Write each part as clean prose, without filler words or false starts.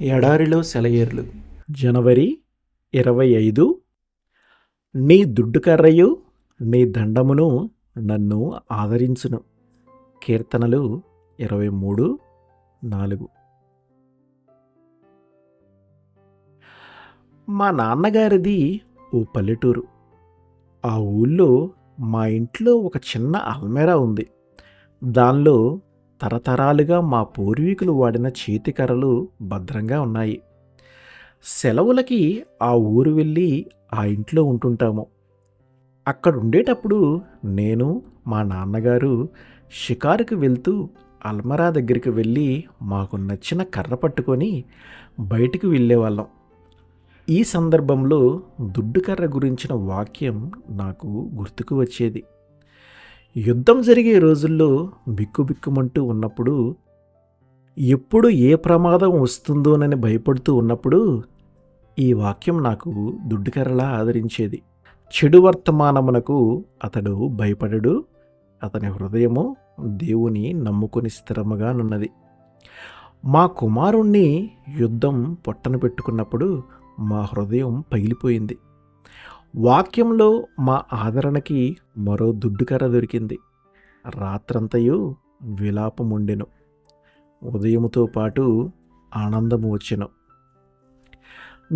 ఎడారిలో సెలయేర్లు. జనవరి 25. నీ దుడ్డుకర్రయు నీ దండమును నన్ను ఆదరించును. కీర్తనలు 23:4. మా నాన్నగారిది ఓ పల్లెటూరు. ఆ ఊళ్ళో మా ఇంట్లో ఒక చిన్న అల్మేరా ఉంది. దానిలో తరతరాలుగా మా పూర్వీకులు వాడిన చేతికర్రలు భద్రంగా ఉన్నాయి. సెలవులకి ఆ ఊరు వెళ్ళి ఆ ఇంట్లో ఉంటుంటాము. అక్కడుండేటప్పుడు నేను, మా నాన్నగారు షికారుకి వెళ్తూ అల్మరా దగ్గరికి వెళ్ళి మాకు నచ్చిన కర్ర పట్టుకొని బయటికి వెళ్ళేవాళ్ళం. ఈ సందర్భంలో దుడ్డు కర్ర గురించిన వాక్యం నాకు గుర్తుకు వచ్చేది. యుద్ధం జరిగే రోజుల్లో బిక్కుబిక్కుమంటూ ఉన్నప్పుడు, ఎప్పుడు ఏ ప్రమాదం వస్తుందోనని భయపడుతూ ఉన్నప్పుడు ఈ వాక్యం నాకు దుడ్డుకర్రలా ఆదరించేది. చెడు వర్తమానమునకు అతడు భయపడడు, అతని హృదయము దేవుని నమ్ముకొని స్థిరముగా నున్నది. మా కుమారుణ్ణి యుద్ధం పొట్టన పెట్టుకున్నప్పుడు మా హృదయం పగిలిపోయింది. వాక్యంలో మా ఆదరణకి మరో దుడ్డుకర్ర దొరికింది. రాత్రంతయు విలాపముండెను, ఉదయముతో పాటు ఆనందము వచ్చెను.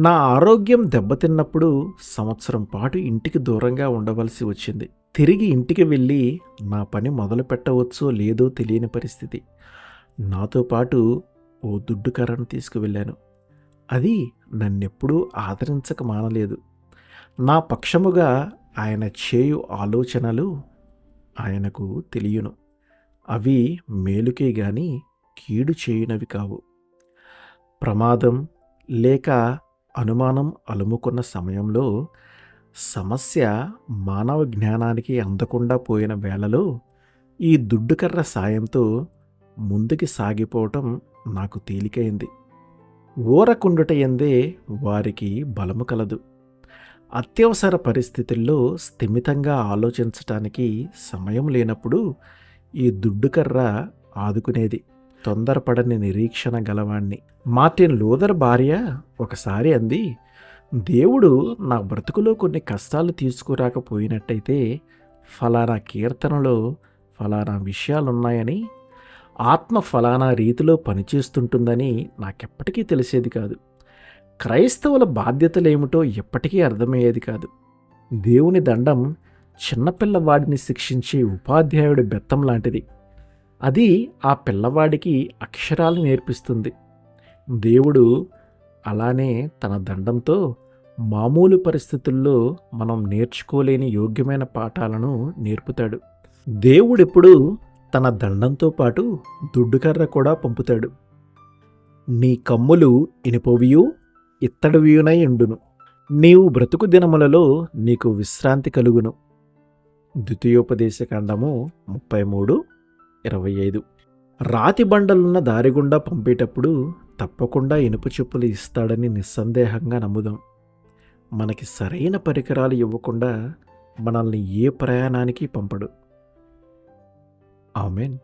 నా ఆరోగ్యం దెబ్బతిన్నప్పుడు సంవత్సరం పాటు ఇంటికి దూరంగా ఉండవలసి వచ్చింది. తిరిగి ఇంటికి వెళ్ళి నా పని మొదలు పెట్టవచ్చో లేదో తెలియని పరిస్థితి. నాతో పాటు ఓ దుడ్డుకర్రను తీసుకువెళ్ళాను. అది నన్నెప్పుడూ ఆదరించక మానలేదు. నా పక్షముగా ఆయన చేయు ఆలోచనలు ఆయనకు తెలియను. అవి మేలుకే గాని కీడు చేయునవి కావు. ప్రమాదం లేక అనుమానం అలుముకున్న సమయంలో, సమస్య మానవ జ్ఞానానికి అందకుండా పోయిన వేళలో ఈ దుడ్డుకర్ర సాయంతో ముందుకి సాగిపోవటం నాకు తేలికైంది. ఊరకుండుట యందే వారికి బలము కలదు. అత్యవసర పరిస్థితుల్లో స్థిమితంగా ఆలోచించటానికి సమయం లేనప్పుడు ఈ దుడ్డుకర్ర ఆదుకునేది. తొందరపడని నిరీక్షణ గలవాణ్ణి. మార్టిన్ లూథర్ భార్య ఒకసారి అంది, దేవుడు నా బ్రతుకులో కొన్ని కష్టాలు తీసుకురాకపోయినట్టయితే ఫలానా కీర్తనలో ఫలానా విషయాలున్నాయని, ఆత్మ ఫలానా రీతిలో పనిచేస్తుంటుందని నాకెప్పటికీ తెలిసేది కాదు. క్రైస్తవుల బాధ్యతలేమిటో ఎప్పటికీ అర్థమయ్యేది కాదు. దేవుని దండం చిన్నపిల్లవాడిని శిక్షించే ఉపాధ్యాయుడి బెత్తం లాంటిది. అది ఆ పిల్లవాడికి అక్షరాలు నేర్పిస్తుంది. దేవుడు అలానే తన దండంతో మామూలు పరిస్థితుల్లో మనం నేర్చుకోలేని యోగ్యమైన పాఠాలను నేర్పుతాడు. దేవుడెప్పుడు తన దండంతో పాటు దుడ్డుకర్ర కూడా పంపుతాడు. నీ కమ్ములు ఇనుపవియు ఇత్తడివియునై ఉండును, నీవు బ్రతుకు దినములలో నీకు విశ్రాంతి కలుగును. ద్వితీయోపదేశకాండము 33:25. రాతి బండలున్న దారిగుండా పంపేటప్పుడు తప్పకుండా ఇనుప చెప్పులు ఇస్తాడని నిస్సందేహంగా నమ్ముదాం. మనకి సరైన పరికరాలు ఇవ్వకుండా మనల్ని ఏ ప్రయాణానికి పంపడు. ఆమెన్.